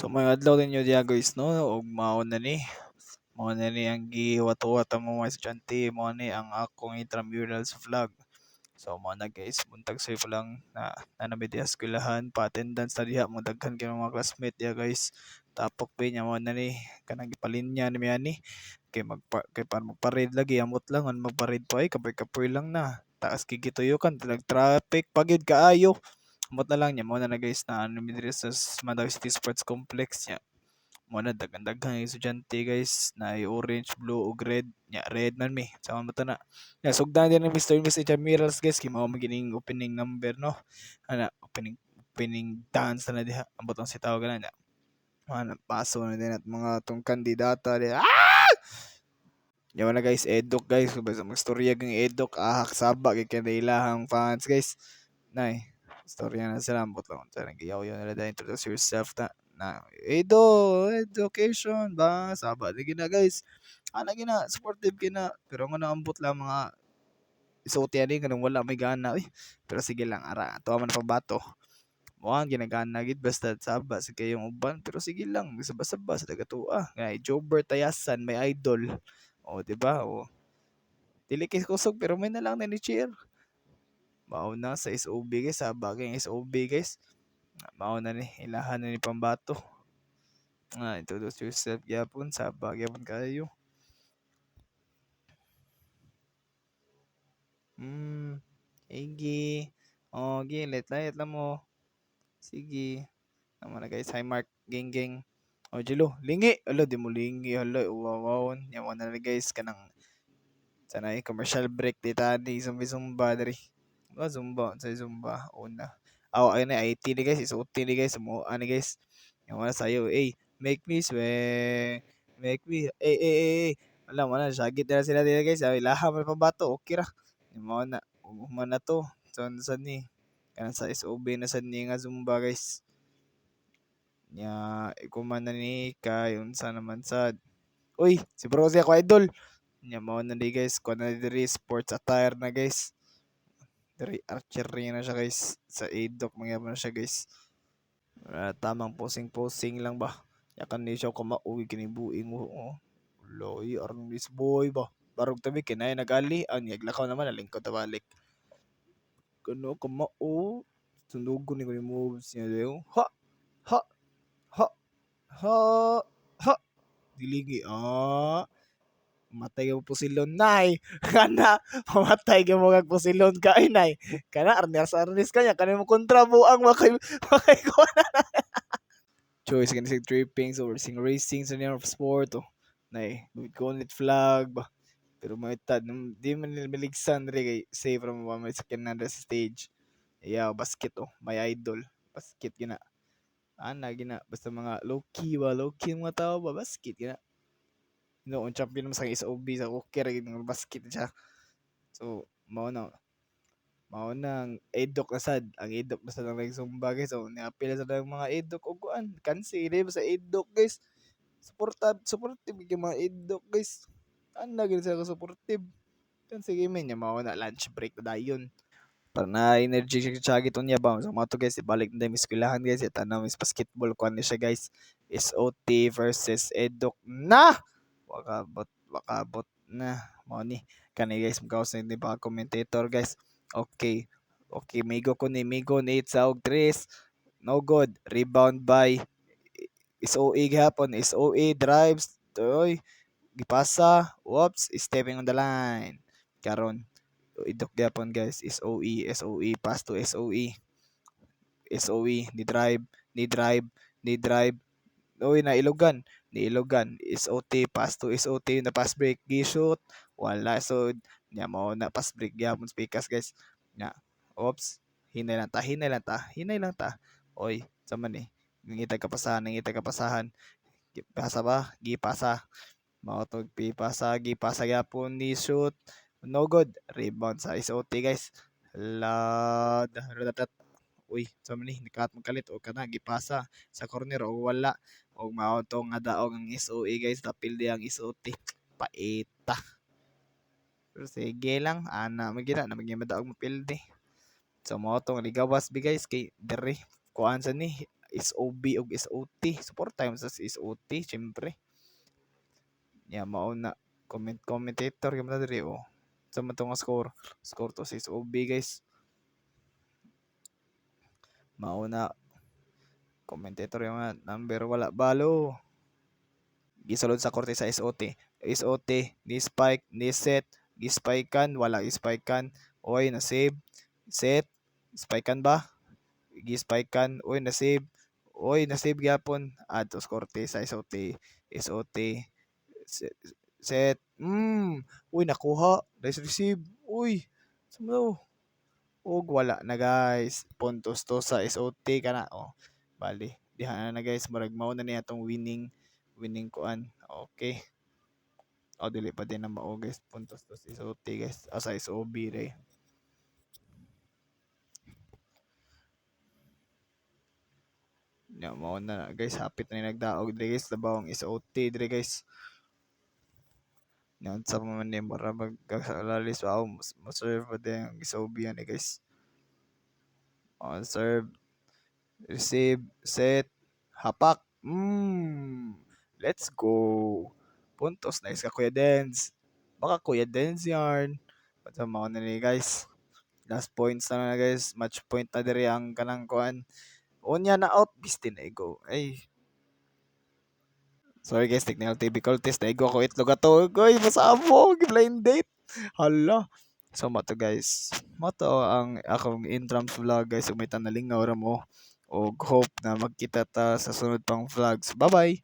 So may adlaw ninyo diya guys no ug mao na ni ang giwat-wat ang mga estudyante mao ni ang akong intramurals vlog. So mao na guys buntag say ko lang na nami diha sa eskwelahan pa attendance na diha mga daghan kay mga classmate diha guys. Tapok pa niya mao na ni kanang gipalinya ni ani kay para magparade lagi amot lang ang magparade pa ay kapoy-kapoy lang na. Taas gigituyo kan traffic pagid kaayo. Amot na lang niya mao na guys na ano mi diri sa Mandawi City Sports Complex niya. Mao na daghan-daghan nga estudyante guys na orange, blue ug red. Nya red man mi. Sama mo na. Ya sugdan din ni Mr. and Miss Mirals guys kay mao magining opening number no. Ana opening dance na diha. Ambot ang sitaw ganan na. Ano paso na din at mga tong kandidata diha. Yawa na guys, edok guys, basta magstorya ng edok, saba kay kanilahang fans guys. Nay, storya na sila, ambot lang. Sana giyaw-yaw nila dahil introduce yourself na education ba, saba na gina guys. Ana gina, supportive gina, pero nga naambot lang mga isuot yan kanang wala may gana. Uy, pero sige lang, ara, tuwa man pa bato. Mukhang ginagana gid basta saba sa kayong uban pero sige lang saba-saba sa tagatua ngay Jobert Tayasan may idol o di ba o dili kay kusog pero may na lang na ni cheer mao na sa SOB guys sa bagay SOB guys mao na ni ilahan na ni pambato introduce yourself gyapon sa bagay gyapon kayo sige gilit lang mo sige naman na guys hi Mark geng o Jilo lingi alo di mo lingi alo uwawon yawan na guys kanang sanay commercial break di tani zumba diri zumba sa zumba una ayun na IT ni guys isuot ni guys mo ani guys yung wala sayo make me sweat make me alam mo na sagit na sila dito guys ilaha man pambato okay ra mo na to sa ni kanang sa SOB na sa ni nga zumba guys nya ikuman na ni kay unsa naman sad uy si Bro ako idol nya mao na di guys kuha na diri sports attire na guys diri archery na siya guys sa edok magyapon na siya guys tamang posing lang ba yakan ni siya kumauwi kinibuing mo loy aron this boy ba barog tabi kinay nagali ang yaglakaw naman nalingkod ta balik kuno kumao sundugon ni ko ni moves niya dayo ha ha ha ha ha diligi matay ka mo pusilon nay kana mamatay ka mo kag pusilon ka nay kana arnis kanya kana mo kontra buang makay ko na choice kan sig tripping or sing racing sa niya of sport nay call it flag ba pero maitad di man nila miligsan rin kay save ra mo ba may sakyan na sa stage basket may idol basket gina gina basta mga low key mga tao ba basket gina ang champion mo sa SOB sa okay ra ng basket siya so mao na ang edok na sad ang edok na sad ang nagsumba guys so niapil sa mga edok og kuan kansi sa edok guys supportive yung mga edok guys gid sila supportive kan sige men mao na lunch break na dayon para na energy siya giton niya ba so mga to guys ibalik na mi eskwelahan guys tanaw mis basketball kuan ni siya guys SOT versus edok na wakabot na mao ni kani guys magawas na ni ba commentator guys okay Migo ni Itza og 3 no good rebound by SOE gihapon SOE drives gipasa whoops stepping on the line karon idok gihapon guys SOE pass to SOE ni drive niilogan SOT pass to SOT na pass break gi-shoot wala so nya mao na pass break gyapon speakers guys nya oops hinay lang ta oy sama ni ngitag kapasahan gipasa mao to gipasa gyapon ni shoot no good rebound sa SOT guys uy sama ni nikat magkalit o kana gipasa sa corner o wala o mao to nga daog ang SOE guys tapil di ang SOT paita pero sige lang magina na maging madaog mapildi so mao to nga ligawas bi guys kay diri kuan sa ni SOB ug SOT. Support time sa SOT syempre. Mao na commentator gyud diri sa man to nga score to sa SOB guys. Mao na commentator yung number wala balo. Gisulod sa korte sa SOT. SOT ni spike ni set gispikean wala gispikean. Oy na save. Set spikean ba? Gispikean. Oy na save. Oy na save gyapon. Adto sa korte sa SOT. SOT set. Uy nakuha. Nice receive. Uy. Sumo. Og wala na guys. Puntos to sa SOT kana bali. Diha na guys murag mao na niya tong winning kuan. Okay. Dili pa din na mao guys. Puntos to sa SOT guys. Sa SOB re. Mao na guys. Hapit na nagdaog diri guys. Labawang SOT diri guys. Yan sa mga name para magkakalalis serve pa din ang SOB yan guys. Serve. Receive. Set. Hapak. Let's go. Puntos. Nice ka Kuya Dens. Baka Kuya Dens yarn. Basta mao na ni guys. Last points na guys. Match point na diri ang kanang kuan. Unya na out. Bistin na go. Ay. Sorry guys. Technical difficulties. Na go ako itlog ato. Goy. Masamo. Blind date. Hala. So mato guys. Mato ang akong intrams vlog guys. Umita na lingaw ra mo. O hope na magkita ta sa sunod pang vlogs. Bye-bye!